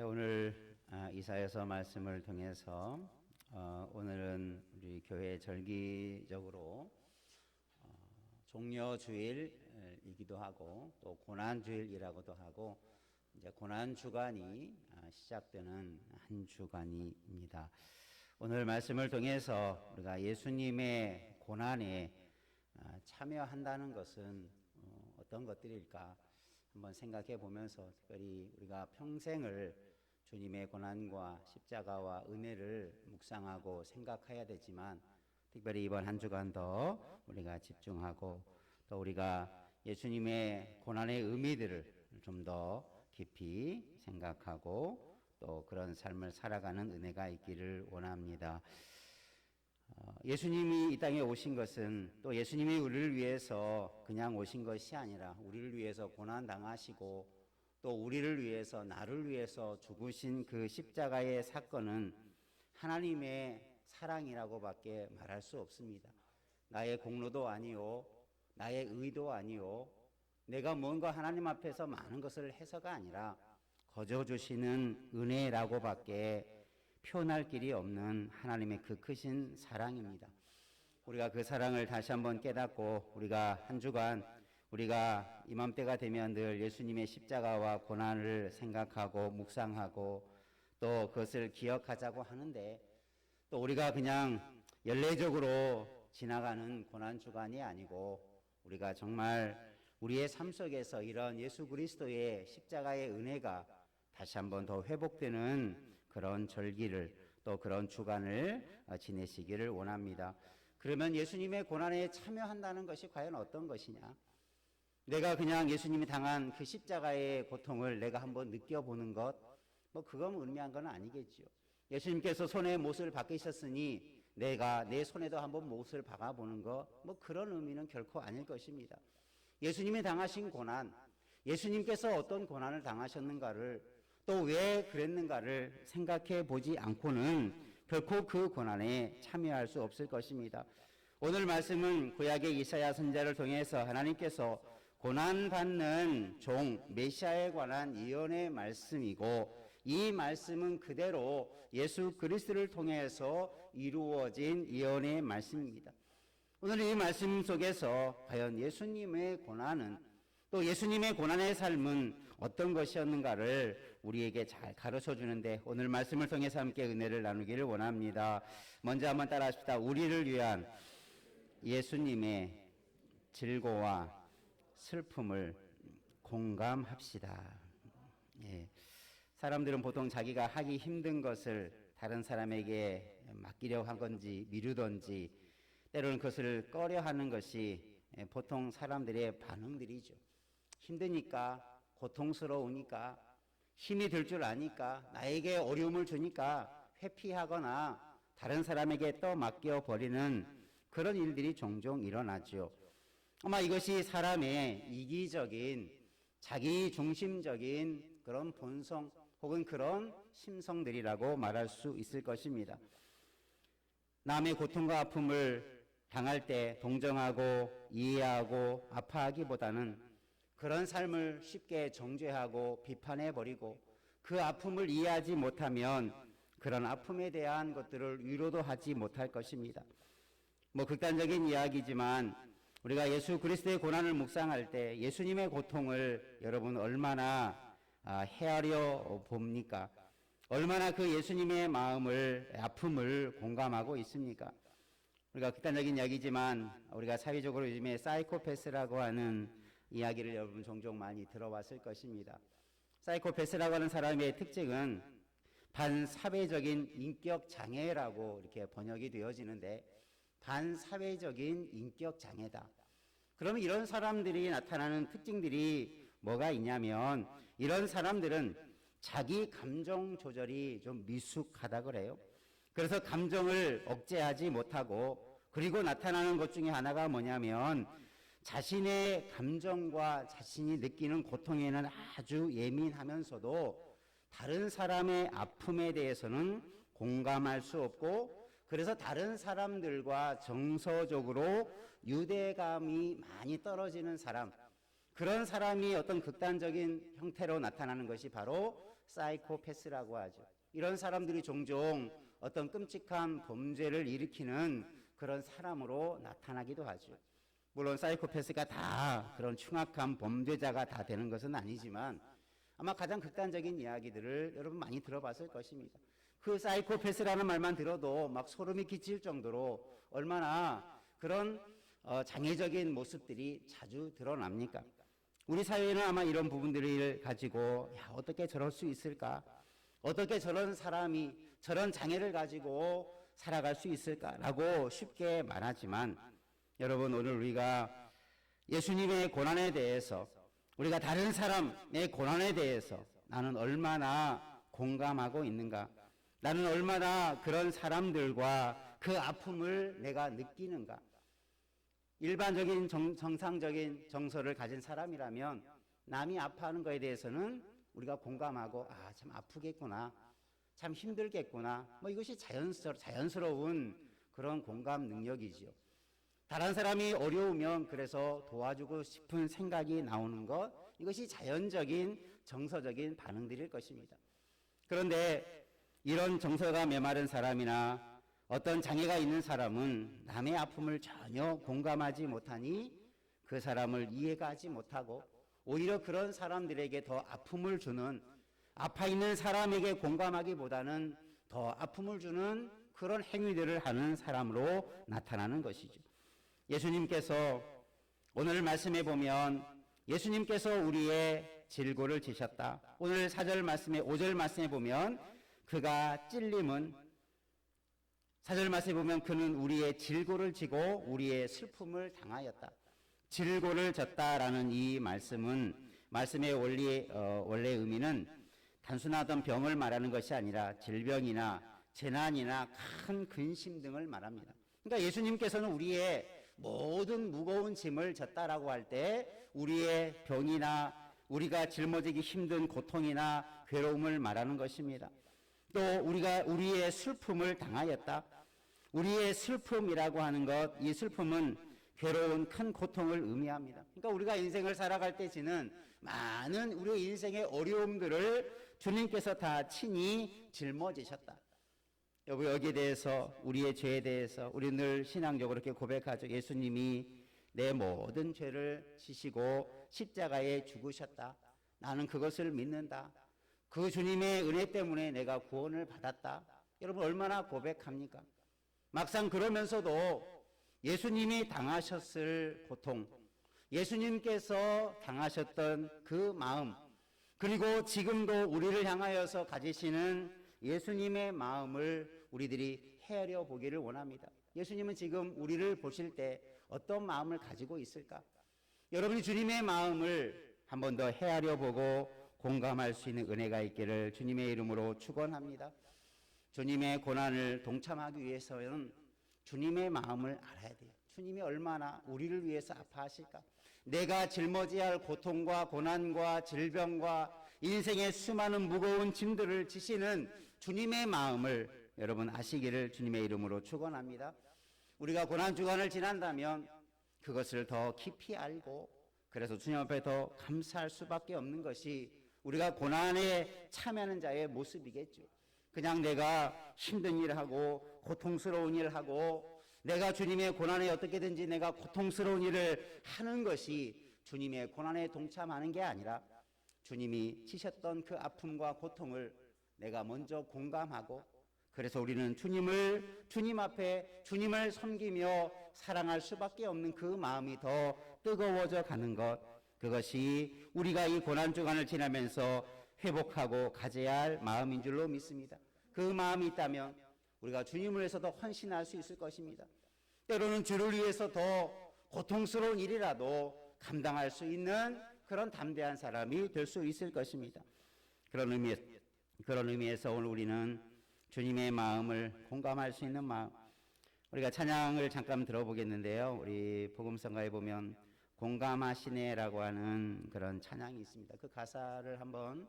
오늘 이사야서 말씀을 통해서 오늘은 우리 교회 절기적으로 종려주일이기도 하고 또 고난주일이라고도 하고 이제 고난주간이 시작되는 한 주간입니다. 오늘 말씀을 통해서 우리가 예수님의 고난에 참여한다는 것은 어떤 것들일까 한번 생각해 보면서 특별히 우리가 평생을 주님의 고난과 십자가와 은혜를 묵상하고 생각해야 되지만 특별히 이번 한 주간 더 우리가 집중하고 또 우리가 예수님의 고난의 의미들을 좀 더 깊이 생각하고 또 그런 삶을 살아가는 은혜가 있기를 원합니다. 예수님이 이 땅에 오신 것은 또 예수님이 우리를 위해서 그냥 오신 것이 아니라 우리를 위해서 고난 당하시고 또 우리를 위해서 나를 위해서 죽으신 그 십자가의 사건은 하나님의 사랑이라고밖에 말할 수 없습니다. 나의 공로도 아니요 나의 의도 아니요 내가 뭔가 하나님 앞에서 많은 것을 해서가 아니라 거저 주시는 은혜라고밖에 표현할 길이 없는 하나님의 그 크신 사랑입니다. 우리가 그 사랑을 다시 한번 깨닫고 우리가 한 주간 우리가 이맘때가 되면 늘 예수님의 십자가와 고난을 생각하고 묵상하고 또 그것을 기억하자고 하는데 또 우리가 그냥 연례적으로 지나가는 고난주간이 아니고 우리가 정말 우리의 삶 속에서 이런 예수 그리스도의 십자가의 은혜가 다시 한번 더 회복되는 그런 절기를 또 그런 주간을 지내시기를 원합니다. 그러면 예수님의 고난에 참여한다는 것이 과연 어떤 것이냐? 내가 그냥 예수님이 당한 그 십자가의 고통을 내가 한번 느껴보는 것, 그건 의미한 건 아니겠죠. 예수님께서 손에 못을 박으셨으니 내가 내 손에도 한번 못을 박아보는 것, 그런 의미는 결코 아닐 것입니다. 예수님이 당하신 고난, 예수님께서 어떤 고난을 당하셨는가를 또 왜 그랬는가를 생각해 보지 않고는 결코 그 고난에 참여할 수 없을 것입니다. 오늘 말씀은 구약의 이사야 선지자를 통해서 하나님께서 고난받는 종 메시아에 관한 예언의 말씀이고 이 말씀은 그대로 예수 그리스도를 통해서 이루어진 예언의 말씀입니다. 오늘 이 말씀 속에서 과연 예수님의 고난은 또 예수님의 고난의 삶은 어떤 것이었는가를 우리에게 잘 가르쳐 주는데 오늘 말씀을 통해서 함께 은혜를 나누기를 원합니다. 먼저 한번 따라 하십시다. 우리를 위한 예수님의 질고와 슬픔을 공감합시다. 예. 사람들은 보통 자기가 하기 힘든 것을 다른 사람에게 맡기려고 한 건지 미루던지 때로는 그것을 꺼려하는 것이 보통 사람들의 반응들이죠. 힘드니까 고통스러우니까 힘이 들 줄 아니까 나에게 어려움을 주니까 회피하거나 다른 사람에게 떠맡겨 버리는 그런 일들이 종종 일어나죠. 아마 이것이 사람의 이기적인 자기 중심적인 그런 본성 혹은 그런 심성들이라고 말할 수 있을 것입니다. 남의 고통과 아픔을 당할 때 동정하고 이해하고 아파하기보다는 그런 삶을 쉽게 정죄하고 비판해버리고 그 아픔을 이해하지 못하면 그런 아픔에 대한 것들을 위로도 하지 못할 것입니다. 극단적인 이야기지만 우리가 예수 그리스도의 고난을 묵상할 때 예수님의 고통을 여러분 얼마나 헤아려 봅니까? 얼마나 그 예수님의 마음을 아픔을 공감하고 있습니까? 우리가 극단적인 이야기지만 우리가 사회적으로 요즘에 사이코패스라고 하는 이야기를 여러분 종종 많이 들어봤을 것입니다. 사이코패스라고 하는 사람의 특징은 반사회적인 인격 장애라고 이렇게 번역이 되어지는데 반사회적인 인격 장애다. 그러면 이런 사람들이 나타나는 특징들이 뭐가 있냐면 이런 사람들은 자기 감정 조절이 좀 미숙하다 그래요. 그래서 감정을 억제하지 못하고 그리고 나타나는 것 중에 하나가 뭐냐면 자신의 감정과 자신이 느끼는 고통에는 아주 예민하면서도 다른 사람의 아픔에 대해서는 공감할 수 없고 그래서 다른 사람들과 정서적으로 유대감이 많이 떨어지는 사람, 그런 사람이 어떤 극단적인 형태로 나타나는 것이 바로 사이코패스라고 하죠. 이런 사람들이 종종 어떤 끔찍한 범죄를 일으키는 그런 사람으로 나타나기도 하죠. 물론 사이코패스가 다 그런 흉악한 범죄자가 다 되는 것은 아니지만 아마 가장 극단적인 이야기들을 여러분 많이 들어봤을 것입니다. 그 사이코패스라는 말만 들어도 막 소름이 끼칠 정도로 얼마나 그런 장애적인 모습들이 자주 드러납니까? 우리 사회에는 아마 이런 부분들을 가지고 어떻게 저럴 수 있을까? 어떻게 저런 사람이 저런 장애를 가지고 살아갈 수 있을까라고 쉽게 말하지만 여러분, 오늘 우리가 예수님의 고난에 대해서, 우리가 다른 사람의 고난에 대해서 나는 얼마나 공감하고 있는가? 나는 얼마나 그런 사람들과 그 아픔을 내가 느끼는가? 일반적인 정상적인 정서를 가진 사람이라면 남이 아파하는 것에 대해서는 우리가 공감하고 참 아프겠구나, 참 힘들겠구나, 이것이 자연스러운 그런 공감 능력이지요. 다른 사람이 어려우면 그래서 도와주고 싶은 생각이 나오는 것, 이것이 자연적인 정서적인 반응들일 것입니다. 그런데 이런 정서가 메마른 사람이나 어떤 장애가 있는 사람은 남의 아픔을 전혀 공감하지 못하니 그 사람을 이해가 하지 못하고 오히려 그런 사람들에게 더 아픔을 주는, 아파 있는 사람에게 공감하기보다는 더 아픔을 주는 그런 행위들을 하는 사람으로 나타나는 것이죠. 예수님께서 오늘 말씀해 보면 예수님께서 우리의 질고를 지셨다. 오늘 4절 말씀에 5절 말씀에 보면 그가 찔림은, 4절 말씀에 보면 그는 우리의 질고를 지고 우리의 슬픔을 당하였다. 질고를 졌다라는 이 말씀의 원래 의미는 단순하던 병을 말하는 것이 아니라 질병이나 재난이나 큰 근심 등을 말합니다. 그러니까 예수님께서는 우리의 모든 무거운 짐을 졌다라고 할 때 우리의 병이나 우리가 짊어지기 힘든 고통이나 괴로움을 말하는 것입니다. 또 우리가 우리의 슬픔을 당하였다. 우리의 슬픔이라고 하는 것, 이 슬픔은 괴로운 큰 고통을 의미합니다. 그러니까 우리가 인생을 살아갈 때 지는 많은 우리의 인생의 어려움들을 주님께서 다 친히 짊어지셨다. 여기에 대해서, 우리의 죄에 대해서 우리 늘 신앙적으로 이렇게 고백하죠. 예수님이 내 모든 죄를 지시고 십자가에 죽으셨다. 나는 그것을 믿는다. 그 주님의 은혜 때문에 내가 구원을 받았다. 여러분 얼마나 고백합니까? 막상 그러면서도 예수님이 당하셨을 고통, 예수님께서 당하셨던 그 마음, 그리고 지금도 우리를 향하여서 가지시는 예수님의 마음을 우리들이 헤아려 보기를 원합니다. 예수님은 지금 우리를 보실 때 어떤 마음을 가지고 있을까? 여러분이 주님의 마음을 한 번 더 헤아려 보고 공감할 수 있는 은혜가 있기를 주님의 이름으로 축원합니다. 주님의 고난을 동참하기 위해서는 주님의 마음을 알아야 돼요. 주님이 얼마나 우리를 위해서 아파하실까? 내가 짊어져야 할 고통과 고난과 질병과 인생의 수많은 무거운 짐들을 지시는 주님의 마음을 여러분 아시기를 주님의 이름으로 축원합니다. 우리가 고난 주간을 지난다면 그것을 더 깊이 알고 그래서 주님 앞에 더 감사할 수밖에 없는 것이 우리가 고난에 참여하는 자의 모습이겠죠. 그냥 내가 힘든 일을 하고 고통스러운 일을 하고 내가 주님의 고난에 어떻게든지 내가 고통스러운 일을 하는 것이 주님의 고난에 동참하는 게 아니라 주님이 지셨던 그 아픔과 고통을 내가 먼저 공감하고 그래서 우리는 주님 앞에 주님을 섬기며 사랑할 수밖에 없는 그 마음이 더 뜨거워져 가는 것, 그것이 우리가 이 고난주간을 지나면서 회복하고 가져야 할 마음인 줄로 믿습니다. 그 마음이 있다면 우리가 주님을 위해서도 헌신할 수 있을 것입니다. 때로는 주를 위해서 더 고통스러운 일이라도 감당할 수 있는 그런 담대한 사람이 될 수 있을 것입니다. 그런 의미에서 오늘 우리는 주님의 마음을 공감할 수 있는 마음, 우리가 찬양을 잠깐 들어보겠는데요. 우리 복음성가에 보면 공감하시네라고 하는 그런 찬양이 있습니다. 그 가사를 한번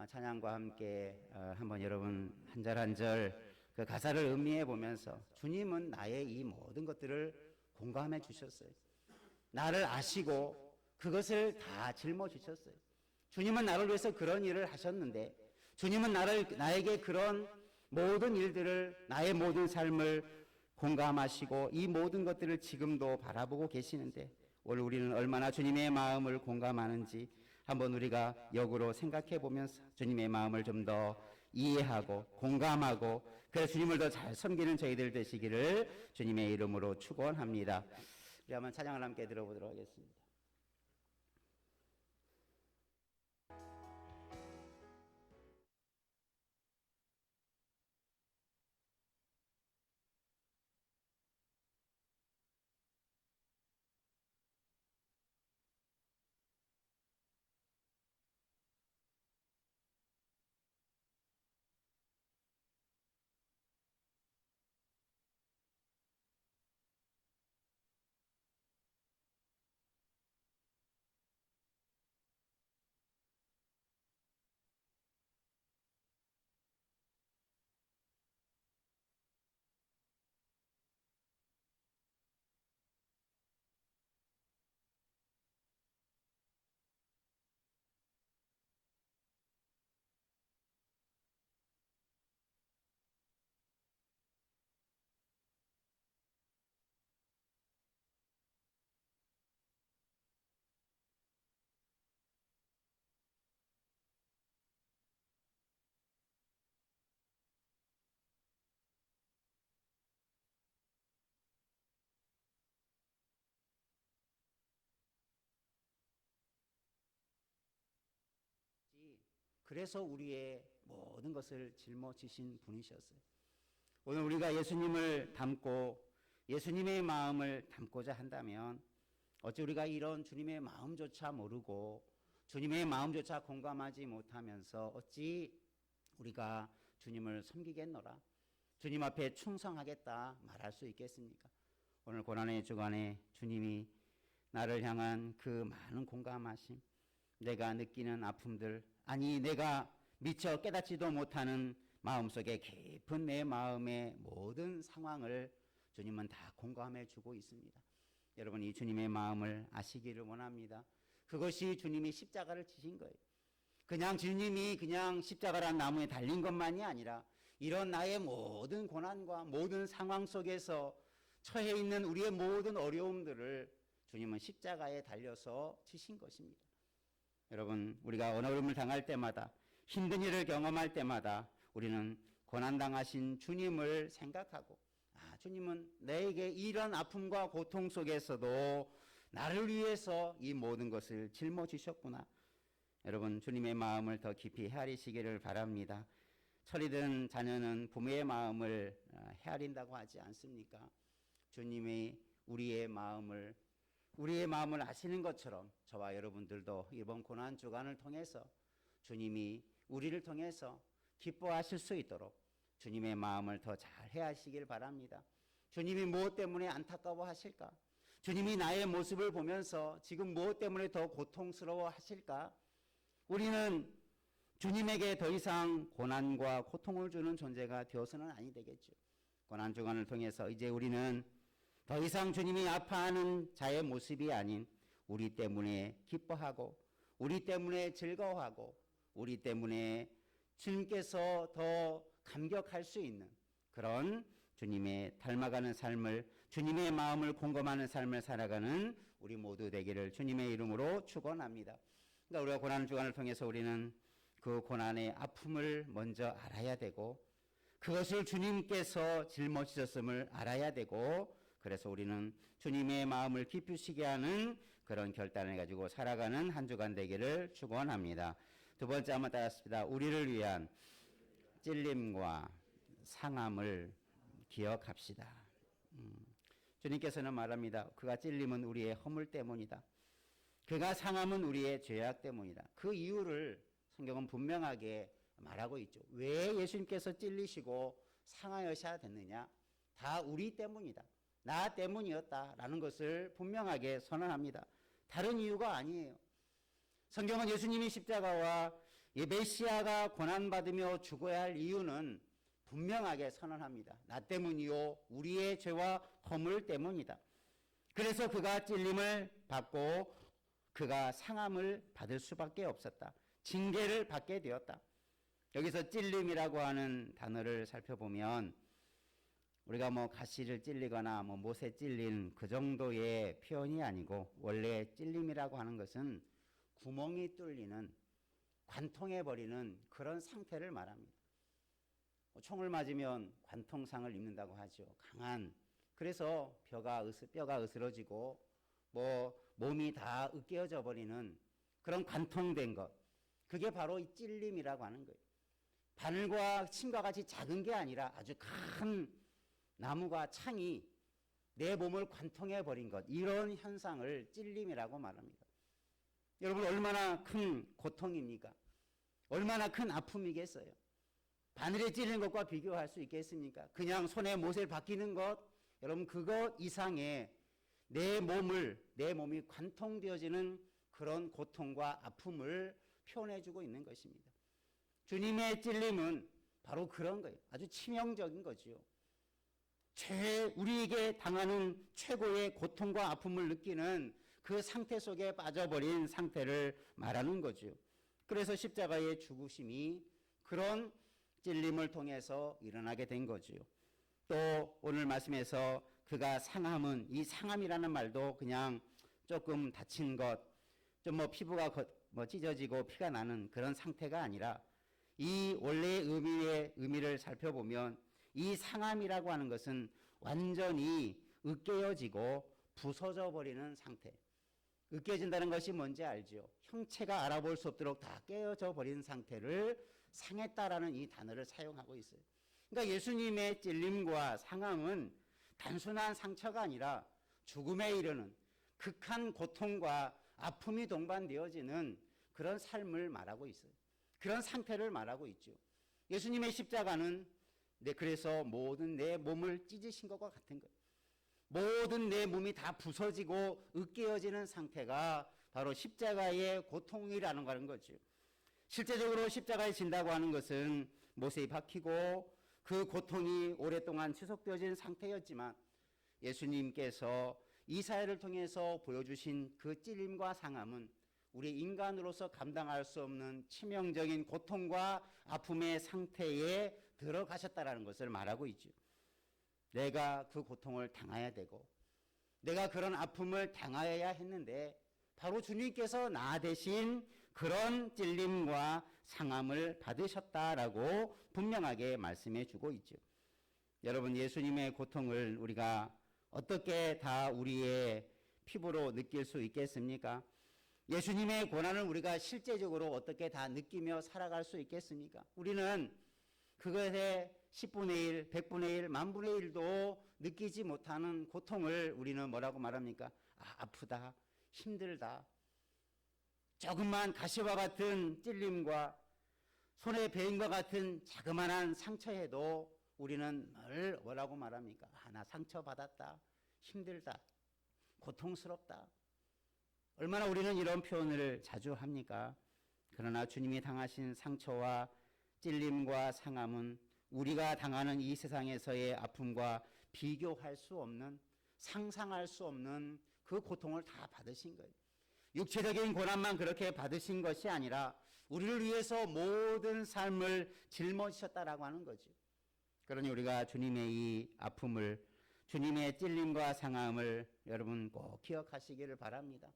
찬양과 함께 한번 여러분 한 절 한 절 그 가사를 음미해 보면서 주님은 나의 이 모든 것들을 공감해 주셨어요. 나를 아시고 그것을 다 짊어지셨어요. 주님은 나를 위해서 그런 일을 하셨는데 주님은 나에게 그런 모든 일들을, 나의 모든 삶을 공감하시고 이 모든 것들을 지금도 바라보고 계시는데 오늘 우리는 얼마나 주님의 마음을 공감하는지 한번 우리가 역으로 생각해 보면서 주님의 마음을 좀 더 이해하고 공감하고 그래서 주님을 더 잘 섬기는 저희들 되시기를 주님의 이름으로 축원합니다. 우리 한번 찬양을 함께 들어보도록 하겠습니다. 그래서 우리의 모든 것을 짊어지신 분이셨어요. 오늘 우리가 예수님을 닮고 예수님의 마음을 닮고자 한다면 어찌 우리가 이런 주님의 마음조차 모르고 주님의 마음조차 공감하지 못하면서 어찌 우리가 주님을 섬기겠노라, 주님 앞에 충성하겠다 말할 수 있겠습니까? 오늘 고난의 주간에 주님이 나를 향한 그 많은 공감하심, 내가 느끼는 아픔들, 아니 내가 미처 깨닫지도 못하는 마음속에 깊은 내 마음의 모든 상황을 주님은 다 공감해 주고 있습니다. 여러분 이 주님의 마음을 아시기를 원합니다. 그것이 주님이 십자가를 지신 거예요. 그냥 주님이 그냥 십자가란 나무에 달린 것만이 아니라 이런 나의 모든 고난과 모든 상황 속에서 처해 있는 우리의 모든 어려움들을 주님은 십자가에 달려서 지신 것입니다. 여러분 우리가 어려움을 당할 때마다 힘든 일을 경험할 때마다 우리는 고난당하신 주님을 생각하고 주님은 내게 이런 아픔과 고통 속에서도 나를 위해서 이 모든 것을 짊어지셨구나. 여러분 주님의 마음을 더 깊이 헤아리시기를 바랍니다. 철이든 자녀는 부모의 마음을 헤아린다고 하지 않습니까? 주님이 우리의 마음을 아시는 것처럼 저와 여러분들도 이번 고난 주간을 통해서 주님이 우리를 통해서 기뻐하실 수 있도록 주님의 마음을 더 잘 헤아리시길 바랍니다. 주님이 무엇 때문에 안타까워 하실까? 주님이 나의 모습을 보면서 지금 무엇 때문에 더 고통스러워 하실까? 우리는 주님에게 더 이상 고난과 고통을 주는 존재가 되어서는 아니 되겠죠. 고난 주간을 통해서 이제 우리는 더 이상 주님이 아파하는 자의 모습이 아닌 우리 때문에 기뻐하고 우리 때문에 즐거워하고 우리 때문에 주님께서 더 감격할 수 있는 그런 주님의 닮아가는 삶을, 주님의 마음을 공감하는 삶을 살아가는 우리 모두 되기를 주님의 이름으로 축원합니다. 그러니까 우리가 고난 주간을 통해서 우리는 그 고난의 아픔을 먼저 알아야 되고 그것을 주님께서 짊어지셨음을 알아야 되고 그래서 우리는 주님의 마음을 기쁘시게 하는 그런 결단을 가지고 살아가는 한 주간 되기를 축원합니다. 두 번째 한번 따랐습니다. 우리를 위한 찔림과 상함을 기억합시다. 주님께서는 말합니다. 그가 찔림은 우리의 허물 때문이다. 그가 상함은 우리의 죄악 때문이다. 그 이유를 성경은 분명하게 말하고 있죠. 왜 예수님께서 찔리시고 상하여셔야 됐느냐? 다 우리 때문이다. 나 때문이었다라는 것을 분명하게 선언합니다. 다른 이유가 아니에요. 성경은 예수님이 십자가와 메시아가 고난받으며 죽어야 할 이유는 분명하게 선언합니다. 나 때문이요 우리의 죄와 허물 때문이다. 그래서 그가 찔림을 받고 그가 상함을 받을 수밖에 없었다. 징계를 받게 되었다. 여기서 찔림이라고 하는 단어를 살펴보면 우리가 뭐 가시를 찔리거나 뭐 못에 찔린 그 정도의 표현이 아니고, 원래 찔림이라고 하는 것은 구멍이 뚫리는, 관통해버리는 그런 상태를 말합니다. 총을 맞으면 관통상을 입는다고 하죠. 강한. 그래서 뼈가 으스러지고 뭐 몸이 다 으깨어져 버리는 그런 관통된 것. 그게 바로 이 찔림이라고 하는 거예요. 바늘과 침과 같이 작은 게 아니라 아주 큰 나무가 창이 내 몸을 관통해 버린 것. 이런 현상을 찔림이라고 말합니다. 여러분, 얼마나 큰 고통입니까? 얼마나 큰 아픔이겠어요? 바늘에 찔린 것과 비교할 수 있겠습니까? 그냥 손에 못을 박히는 것, 여러분 그것 이상의 내 몸이 관통되어지는 그런 고통과 아픔을 표현해주고 있는 것입니다. 주님의 찔림은 바로 그런 거예요. 아주 치명적인 거죠. 우리에게 당하는 최고의 고통과 아픔을 느끼는 그 상태 속에 빠져버린 상태를 말하는 거죠. 그래서 십자가의 죽으심이 그런 찔림을 통해서 일어나게 된 거지요. 또 오늘 말씀에서 그가 상함은, 이 상함이라는 말도 그냥 조금 다친 것, 좀 뭐 피부가 찢어지고 피가 나는 그런 상태가 아니라, 이 원래의 의미를 살펴보면 이 상함이라고 하는 것은 완전히 으깨어지고 부서져 버리는 상태. 으깨진다는 것이 뭔지 알죠? 형체가 알아볼 수 없도록 다 깨어져 버린 상태를 상했다라는 이 단어를 사용하고 있어요. 그러니까 예수님의 찔림과 상함은 단순한 상처가 아니라 죽음에 이르는 극한 고통과 아픔이 동반되어지는 그런 삶을 말하고 있어요. 그런 상태를 말하고 있죠. 예수님의 십자가는 그래서 모든 내 몸을 찢으신 것과 같은 거예요. 모든 내 몸이 다 부서지고 으깨어지는 상태가 바로 십자가의 고통이라는 거죠. 실제적으로 십자가에 진다고 하는 것은 못에 박히고 그 고통이 오랫동안 지속되어진 상태였지만, 예수님께서 이사야를 통해서 보여주신 그 찔림과 상함은 우리 인간으로서 감당할 수 없는 치명적인 고통과 아픔의 상태에 들어가셨다라는 것을 말하고 있죠. 내가 그 고통을 당해야 되고 내가 그런 아픔을 당하여야 했는데, 바로 주님께서 나 대신 그런 찔림과 상함을 받으셨다라고 분명하게 말씀해 주고 있죠. 여러분, 예수님의 고통을 우리가 어떻게 다 우리의 피부로 느낄 수 있겠습니까? 예수님의 고난을 우리가 실제적으로 어떻게 다 느끼며 살아갈 수 있겠습니까? 우리는 그것의 10분의 1, 100분의 1, 만분의 1도 느끼지 못하는 고통을 우리는 뭐라고 말합니까? 아프다, 힘들다. 조금만 가시와 같은 찔림과 손에 베인과 같은 자그마한 상처에도 우리는 뭐라고 말합니까? 나 상처받았다, 힘들다, 고통스럽다. 얼마나 우리는 이런 표현을 자주 합니까? 그러나 주님이 당하신 상처와 찔림과 상함은 우리가 당하는 이 세상에서의 아픔과 비교할 수 없는, 상상할 수 없는 그 고통을 다 받으신 거예요. 육체적인 고난만 그렇게 받으신 것이 아니라 우리를 위해서 모든 삶을 짊어지셨다라고 하는 거죠. 그러니 우리가 주님의 이 아픔을, 주님의 찔림과 상함을 여러분 꼭 기억하시기를 바랍니다.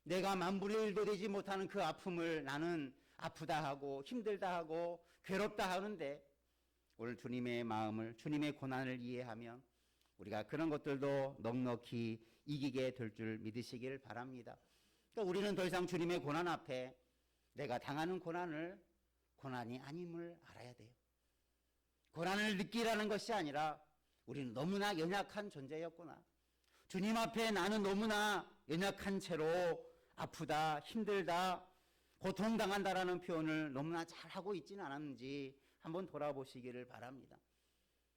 내가 만분의 1도 되지 못하는 그 아픔을 나는 아프다 하고 힘들다 하고 괴롭다 하는데, 오늘 주님의 마음을, 주님의 고난을 이해하면 우리가 그런 것들도 넉넉히 이기게 될 줄 믿으시길 바랍니다. 그러니까 우리는 더 이상 주님의 고난 앞에 내가 당하는 고난이 아님을 알아야 돼요. 고난을 느끼라는 것이 아니라 우리는 너무나 연약한 존재였구나. 주님 앞에 나는 너무나 연약한 채로 아프다, 힘들다, 고통당한다라는 표현을 너무나 잘하고 있지는 않았는지 한번 돌아보시기를 바랍니다.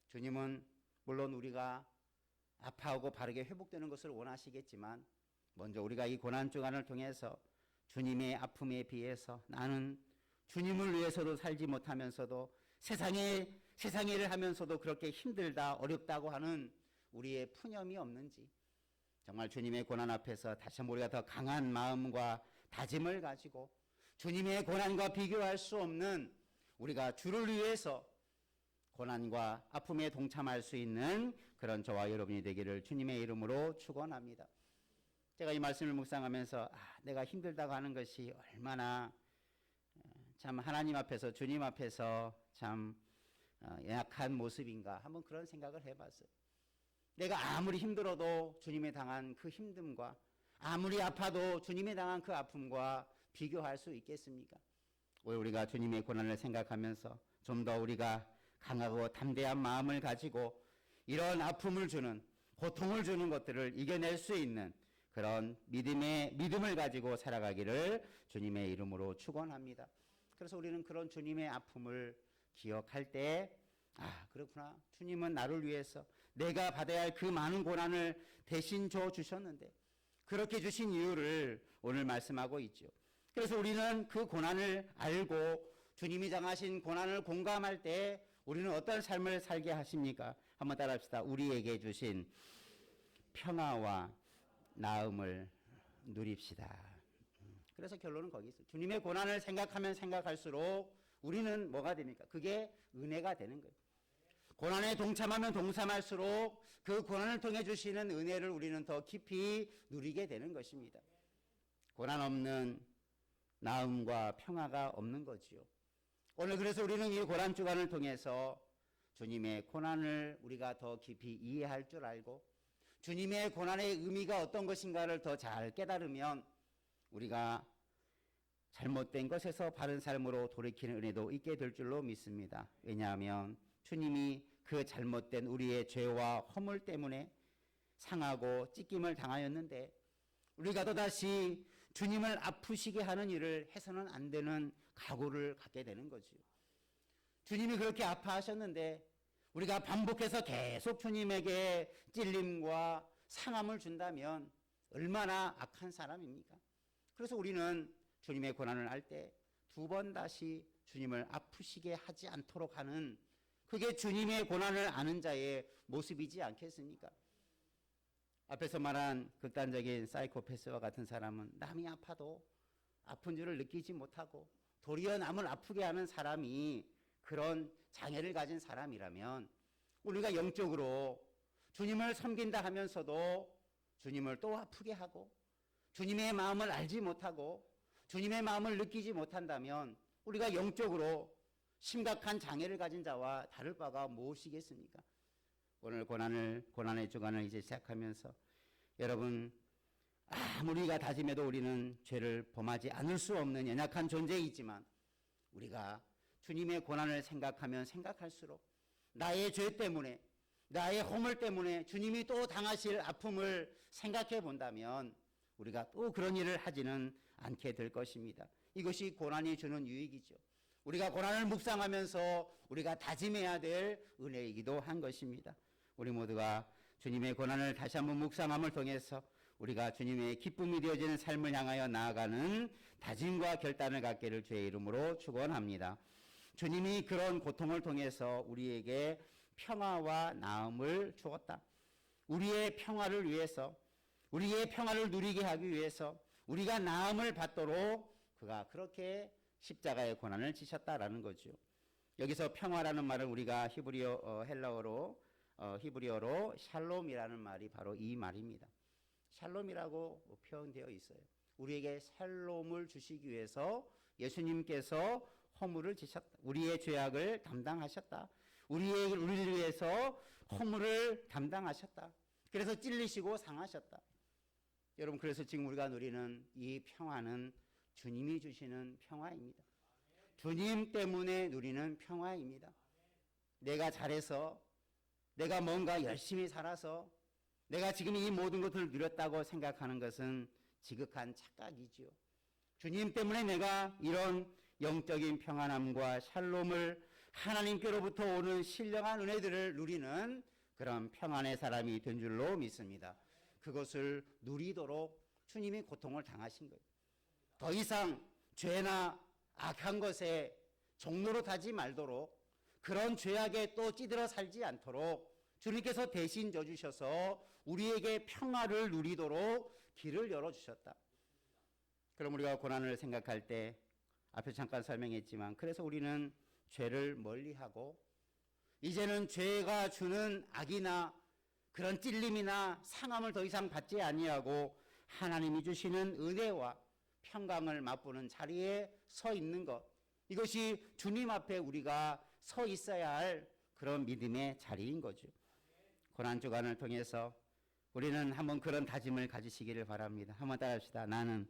주님은 물론 우리가 아파하고 바르게 회복되는 것을 원하시겠지만, 먼저 우리가 이 고난 주간을 통해서 주님의 아픔에 비해서 나는 주님을 위해서도 살지 못하면서도 세상의 일을 하면서도 그렇게 힘들다, 어렵다고 하는 우리의 푸념이 없는지, 정말 주님의 고난 앞에서 다시 한번 우리가 더 강한 마음과 다짐을 가지고 주님의 고난과 비교할 수 없는 우리가 주를 위해서 고난과 아픔에 동참할 수 있는 그런 저와 여러분이 되기를 주님의 이름으로 축원합니다. 제가 이 말씀을 묵상하면서 내가 힘들다고 하는 것이 얼마나 참 하나님 앞에서 주님 앞에서 참 연약한 모습인가 한번 그런 생각을 해봤어요. 내가 아무리 힘들어도 주님에 당한 그 힘듦과 아무리 아파도 주님에 당한 그 아픔과 비교할 수 있겠습니까? 왜 우리가 주님의 고난을 생각하면서 좀 더 우리가 강하고 담대한 마음을 가지고 이런 아픔을 주는 고통을 주는 것들을 이겨낼 수 있는 그런 믿음을 가지고 살아가기를 주님의 이름으로 축원합니다. 그래서 우리는 그런 주님의 아픔을 기억할 때 그렇구나. 주님은 나를 위해서 내가 받아야 할 그 많은 고난을 대신 줘 주셨는데 그렇게 주신 이유를 오늘 말씀하고 있죠. 그래서 우리는 그 고난을 알고 주님이 당하신 고난을 공감할 때 우리는 어떤 삶을 살게 하십니까? 한번 따라합시다. 우리에게 주신 평화와 나음을 누립시다. 그래서 결론은 거기 있어요. 주님의 고난을 생각하면 생각할수록 우리는 뭐가 됩니까? 그게 은혜가 되는 거예요. 고난에 동참하면 동참할수록 그 고난을 통해 주시는 은혜를 우리는 더 깊이 누리게 되는 것입니다. 고난 없는 나음과 평화가 없는 거지요. 오늘 그래서 우리는 이 고난 주간을 통해서 주님의 고난을 우리가 더 깊이 이해할 줄 알고 주님의 고난의 의미가 어떤 것인가를 더 잘 깨달으면 우리가 잘못된 것에서 바른 삶으로 돌이키는 은혜도 있게 될 줄로 믿습니다. 왜냐하면 주님이 그 잘못된 우리의 죄와 허물 때문에 상하고 찢김을 당하였는데 우리가 또다시 주님을 아프시게 하는 일을 해서는 안 되는 각오를 갖게 되는 거죠. 주님이 그렇게 아파하셨는데 우리가 반복해서 계속 주님에게 찔림과 상함을 준다면 얼마나 악한 사람입니까? 그래서 우리는 주님의 고난을 알 때 두 번 다시 주님을 아프시게 하지 않도록 하는 그게 주님의 고난을 아는 자의 모습이지 않겠습니까? 앞에서 말한 극단적인 사이코패스와 같은 사람은 남이 아파도 아픈 줄을 느끼지 못하고 도리어 남을 아프게 하는 사람이 그런 장애를 가진 사람이라면 우리가 영적으로 주님을 섬긴다 하면서도 주님을 또 아프게 하고 주님의 마음을 알지 못하고 주님의 마음을 느끼지 못한다면 우리가 영적으로 심각한 장애를 가진 자와 다를 바가 무엇이겠습니까? 오늘 고난의 주간을 이제 시작하면서 여러분 아무리가 다짐해도 우리는 죄를 범하지 않을 수 없는 연약한 존재이지만 우리가 주님의 고난을 생각하면 생각할수록 나의 죄 때문에 나의 허물 때문에 주님이 또 당하실 아픔을 생각해 본다면 우리가 또 그런 일을 하지는 않게 될 것입니다. 이것이 고난이 주는 유익이죠. 우리가 고난을 묵상하면서 우리가 다짐해야 될 은혜이기도 한 것입니다. 우리 모두가 주님의 고난을 다시 한번 묵상함을 통해서 우리가 주님의 기쁨이 되어지는 삶을 향하여 나아가는 다짐과 결단을 갖기를 주의 이름으로 축원합니다. 주님이 그런 고통을 통해서 우리에게 평화와 나음을 주었다. 우리의 평화를 위해서 우리의 평화를 누리게 하기 위해서 우리가 나음을 받도록 그가 그렇게 십자가의 고난을 지셨다라는 거죠. 여기서 평화라는 말은 우리가 헬라어로 샬롬이라는 말이 바로 이 말입니다. 샬롬이라고 표현되어 있어요. 우리에게 샬롬을 주시기 위해서 예수님께서 허물을 지셨다. 우리의 죄악을 담당하셨다. 우리를 위해서 허물을 담당하셨다. 그래서 찔리시고 상하셨다. 여러분 그래서 지금 우리가 누리는 이 평화는 주님이 주시는 평화입니다. 주님 때문에 누리는 평화입니다. 내가 잘해서 내가 뭔가 열심히 살아서 내가 지금 이 모든 것을 누렸다고 생각하는 것은 지극한 착각이지요. 주님 때문에 내가 이런 영적인 평안함과 샬롬을 하나님께로부터 오는 신령한 은혜들을 누리는 그런 평안의 사람이 된 줄로 믿습니다. 그것을 누리도록 주님이 고통을 당하신 거예요. 더 이상 죄나 악한 것에 종로로 타지 말도록 그런 죄악에 또 찌들어 살지 않도록 주님께서 대신 져주셔서 우리에게 평화를 누리도록 길을 열어주셨다. 그럼 우리가 고난을 생각할 때 앞에 잠깐 설명했지만 그래서 우리는 죄를 멀리하고 이제는 죄가 주는 악이나 그런 찔림이나 상함을 더 이상 받지 아니하고 하나님이 주시는 은혜와 평강을 맛보는 자리에 서 있는 것, 이것이 주님 앞에 우리가 서 있어야 할 그런 믿음의 자리인 거죠. 고난주간을 통해서 우리는 한번 그런 다짐을 가지시기를 바랍니다. 한번 따라합시다. 나는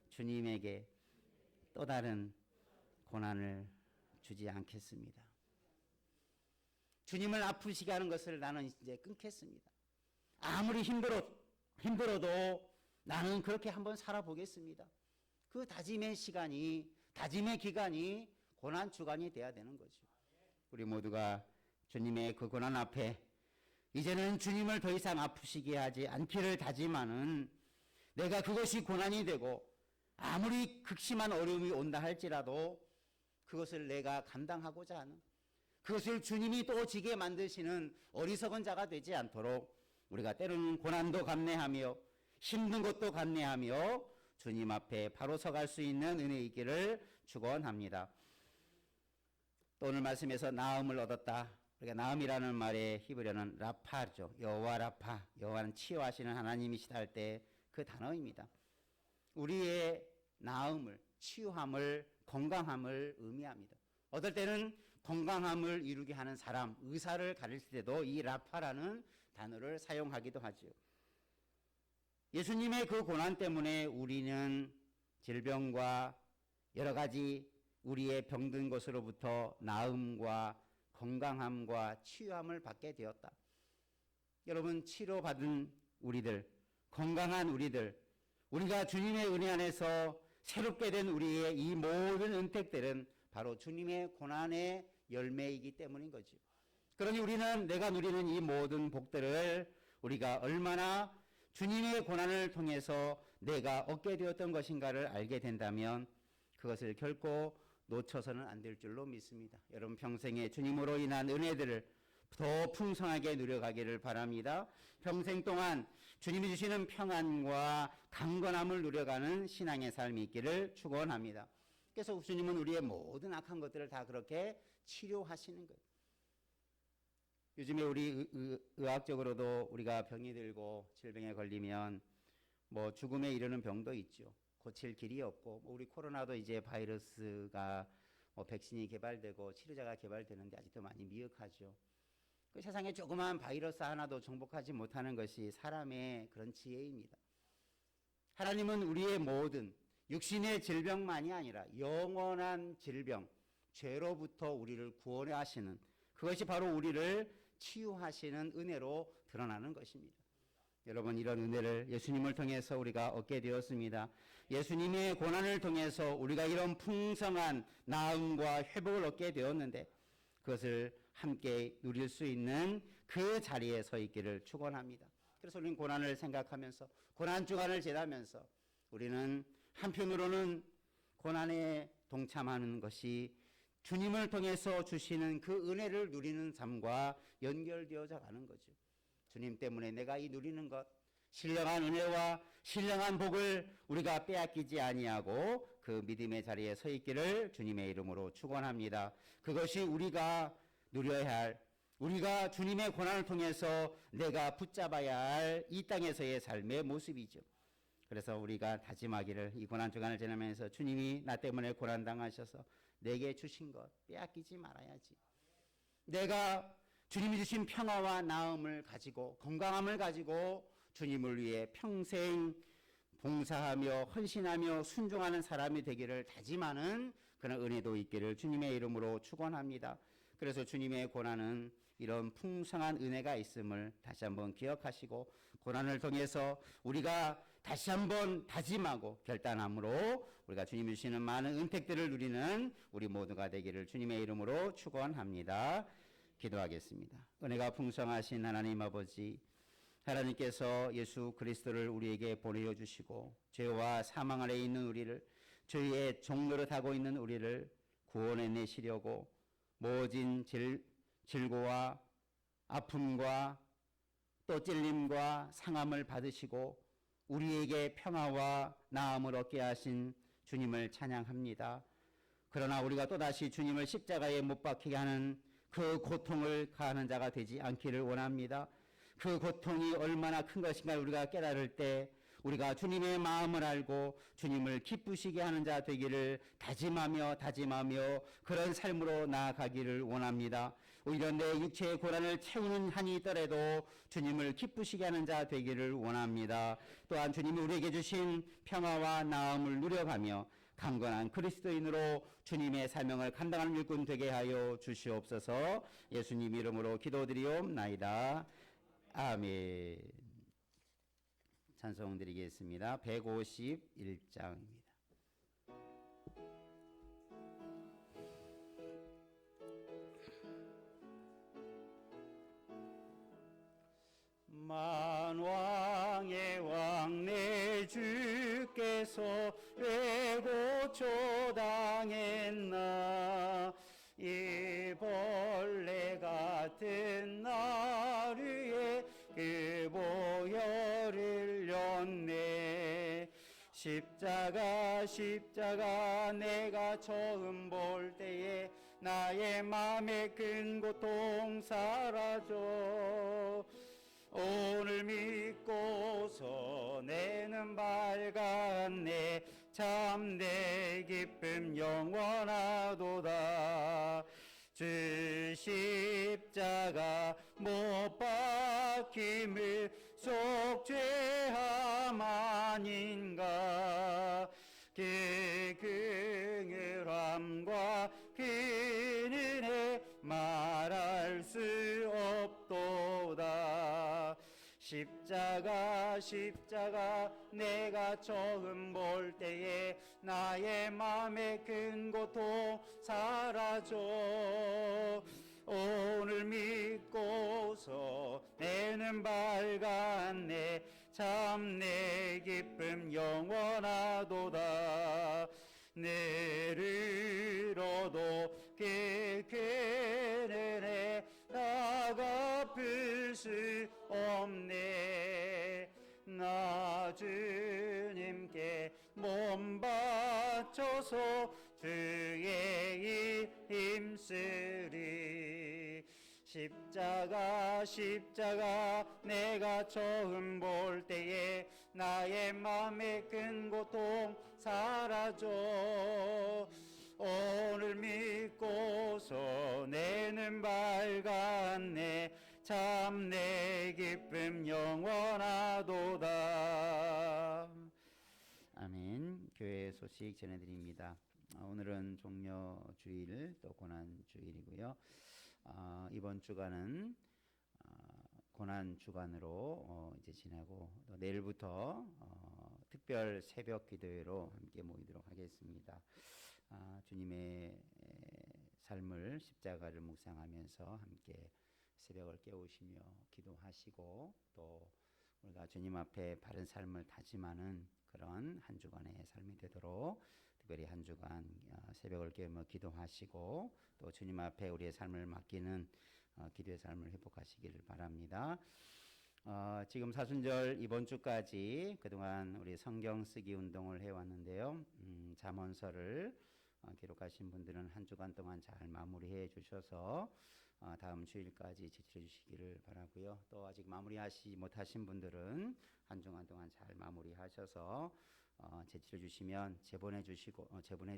주님에게 또 다른 고난을 주지 않겠습니다. 주님을 아프시게 하는 것을 나는 이제 끊겠습니다. 아무리 힘들어도 나는 그렇게 한번 살아보겠습니다. 그 다짐의 시간이, 다짐의 기간이 고난 주간이 돼야 되는 거죠. 우리 모두가 주님의 그 고난 앞에 이제는 주님을 더 이상 아프시게 하지 않기를 다짐하는, 내가 그것이 고난이 되고 아무리 극심한 어려움이 온다 할지라도 그것을 내가 감당하고자 하는, 그것을 주님이 또 지게 만드시는 어리석은 자가 되지 않도록 우리가 때로는 고난도 감내하며 힘든 것도 감내하며 주님 앞에 바로 서갈 수 있는 은혜 있기를 축원합니다. 또 오늘 말씀에서 나음을 얻었다. 우리가 나음이라는 말의 히브리어는 라파죠. 여호와 라파, 여호와는 치유하시는 하나님이시다 할 때 그 단어입니다. 우리의 나음을, 치유함을, 건강함을 의미합니다. 어떨 때는 건강함을 이루게 하는 사람, 의사를 가릴 때도 이 라파라는 단어를 사용하기도 하죠. 예수님의 그 고난 때문에 우리는 질병과 여러 가지 우리의 병든 것으로부터 나음과 건강함과 치유함을 받게 되었다. 여러분, 치료받은 우리들, 건강한 우리들, 우리가 주님의 은혜 안에서 새롭게 된 우리의 이 모든 은택들은 바로 주님의 고난의 열매이기 때문인 거죠. 그러니 우리는 내가 누리는 이 모든 복들을 우리가 얼마나 주님의 고난을 통해서 내가 얻게 되었던 것인가를 알게 된다면 그것을 결코 놓쳐서는 안 될 줄로 믿습니다. 여러분 평생에 주님으로 인한 은혜들을 더 풍성하게 누려가기를 바랍니다. 평생 동안 주님이 주시는 평안과 강건함을 누려가는 신앙의 삶이 있기를 축원합니다. 그래서 주님은 우리의 모든 악한 것들을 다 그렇게 치료하시는 거예요. 요즘에 우리 의학적으로도 우리가 병이 들고 질병에 걸리면 뭐 죽음에 이르는 병도 있죠. 고칠 길이 없고, 우리 코로나도 이제 바이러스가 백신이 개발되고 치료제가 개발되는데 아직도 많이 미흡하죠. 그 세상에 조그만 바이러스 하나도 정복하지 못하는 것이 사람의 그런 지혜입니다. 하나님은 우리의 모든 육신의 질병만이 아니라 영원한 질병, 죄로부터 우리를 구원해 하시는, 그것이 바로 우리를 치유하시는 은혜로 드러나는 것입니다. 여러분, 이런 은혜를 예수님을 통해서 우리가 얻게 되었습니다. 예수님의 고난을 통해서 우리가 이런 풍성한 나음과 회복을 얻게 되었는데 그것을 함께 누릴 수 있는 그 자리에 서 있기를 축원합니다. 그래서 우리는 고난을 생각하면서, 고난 주간을 지나면서 우리는 한편으로는 고난에 동참하는 것이 주님을 통해서 주시는 그 은혜를 누리는 삶과 연결되어져 가는 거죠. 주님 때문에 내가 이 누리는 것, 신령한 은혜와 신령한 복을 우리가 빼앗기지 아니하고 그 믿음의 자리에 서 있기를 주님의 이름으로 축원합니다. 그것이 우리가 누려야 할, 우리가 주님의 고난을 통해서 내가 붙잡아야 할 이 땅에서의 삶의 모습이죠. 그래서 우리가 다짐하기를, 이 고난 주간을 지나면서 주님이 나 때문에 고난 당하셔서 내게 주신 것 빼앗기지 말아야지. 내가 주님이 주신 평화와 나음을 가지고, 건강함을 가지고 주님을 위해 평생 봉사하며 헌신하며 순종하는 사람이 되기를 다짐하는 그런 은혜도 있기를 주님의 이름으로 축원합니다. 그래서 주님의 고난은 이런 풍성한 은혜가 있음을 다시 한번 기억하시고, 고난을 통해서 우리가 다시 한번 다짐하고 결단함으로 우리가 주님이 주시는 많은 은택들을 누리는 우리 모두가 되기를 주님의 이름으로 축원합니다. 기도하겠습니다. 은혜가 풍성하신 하나님 아버지, 하나님께서 예수 그리스도를 우리에게 보내어 주시고 죄와 사망 아래 있는 우리를, 죄의 종노릇하고 있는 우리를 구원해 내시려고 모진 질고와 아픔과 또 찔림과 상함을 받으시고 우리에게 평화와 나음을 얻게 하신 주님을 찬양합니다. 그러나 우리가 또다시 주님을 십자가에 못 박히게 하는 그 고통을 가하는 자가 되지 않기를 원합니다. 그 고통이 얼마나 큰 것인가 우리가 깨달을 때 우리가 주님의 마음을 알고 주님을 기쁘시게 하는 자 되기를 다짐하며 그런 삶으로 나아가기를 원합니다. 오히려 내 육체의 고난을 채우는 한이 있더라도 주님을 기쁘시게 하는 자 되기를 원합니다. 또한 주님이 우리에게 주신 평화와 나음을 누려가며 강건한 그리스도인으로 주님의 사명을 감당하는 일꾼 되게 하여 주시옵소서. 예수님 이름으로 기도드리옵나이다. 아멘. 찬송 드리겠습니다. 151장입니다. 만왕의 왕 내 주께서 왜 고초당했나 이 벌레 같은 날 위에 그 보혈을 흘렸네. 십자가 내가 처음 볼 때에 나의 맘의 큰 고통 사라져. 오늘 믿고서 내는 밝았네. 참 내 기쁨 영원하도다. 주 십자가 못 박힘을 속죄함 아닌가. 그 긍휼함과 그 은혜 말할 수 없도다. 십자가 내가 처음 볼 때에 나의 맘의 큰 고통 사라져. 오늘 믿고서 내는 밝았네. 참 내 기쁨 영원하도다. 내를 얻어 깨끗해 나가 풀 수 없네. 나 주님께 몸 바쳐서 주의 힘쓰리. 십자가 내가 처음 볼 때에 나의 맘의 큰 고통 사라져. 오늘 믿고서 내는 밝았네. 참 내 기쁨 영원하도다. 아멘. 교회 소식 전해드립니다. 오늘은 종려 주일 또 고난 주일이고요. 이번 주간은 고난 주간으로 이제 지나고 또 내일부터 특별 새벽 기도회로 함께 모이도록 하겠습니다. 주님의 삶을 십자가를 묵상하면서 함께 새벽을 깨우시며 기도하시고 또 우리가 주님 앞에 바른 삶을 다짐하는 그런 한 주간의 삶이 되도록 특별히 한 주간 새벽을 깨우며 기도하시고 또 주님 앞에 우리의 삶을 맡기는 기도의 삶을 회복하시기를 바랍니다. 지금 사순절 이번 주까지 그동안 우리 성경 쓰기 운동을 해왔는데요. 잠언서를 기록하신 분들은 한 주간 동안 잘 마무리해 주셔서 다음 주일까지 지체해 주시기를 바라고요. 또 아직 마무리하지 못하신 분들은 한 주간 동안 잘 마무리하셔서 제출해 주시면 제보내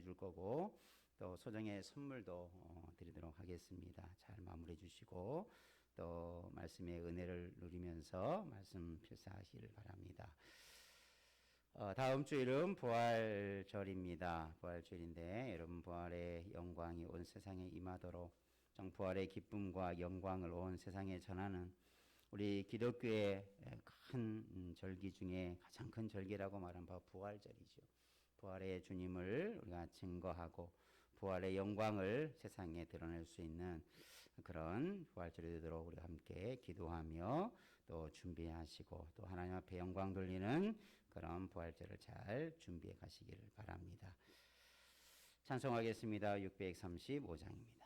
줄 거고 또 소정의 선물도 드리도록 하겠습니다. 잘 마무리해 주시고 또 말씀의 은혜를 누리면서 말씀 필사하시기를 바랍니다. 다음 주일은 부활절입니다. 부활주일인데 여러분 부활의 영광이 온 세상에 임하도록 부활의 기쁨과 영광을 온 세상에 전하는 우리 기독교의 큰 절기 중에 가장 큰 절기라고 말하면 바로 부활절이죠. 부활의 주님을 우리가 증거하고 부활의 영광을 세상에 드러낼 수 있는 그런 부활절이 되도록 우리 함께 기도하며 또 준비하시고 또 하나님 앞에 영광 돌리는 그런 부활절을 잘 준비해 가시기를 바랍니다. 찬송하겠습니다. 635장입니다.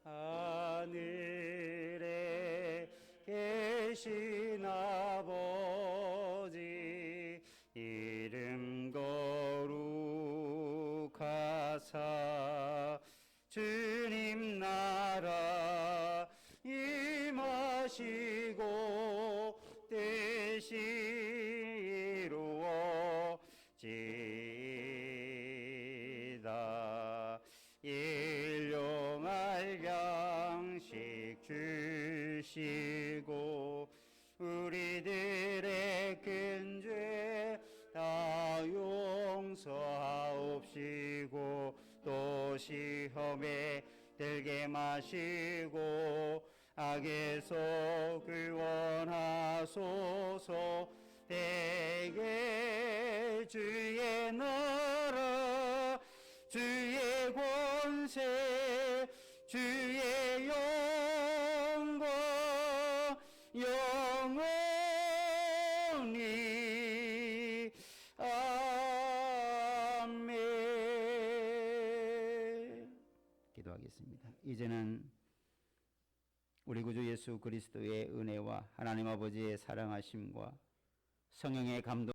하늘 크신 아버지 이름 거룩하사 주님 나라 임하시고 뜻이 이루어지이다. 일용할 양식 주시고 우리들의 큰 죄 다 용서하옵시고 또 시험에 들게 마시고 악에서 구원하소서. 대개 주의 나라 주의 권세 주의 영광 영원히 아멘. 기도하겠습니다. 이제는 우리 구주 예수 그리스도의 은혜와 하나님 아버지의 사랑하심과 성령의 감동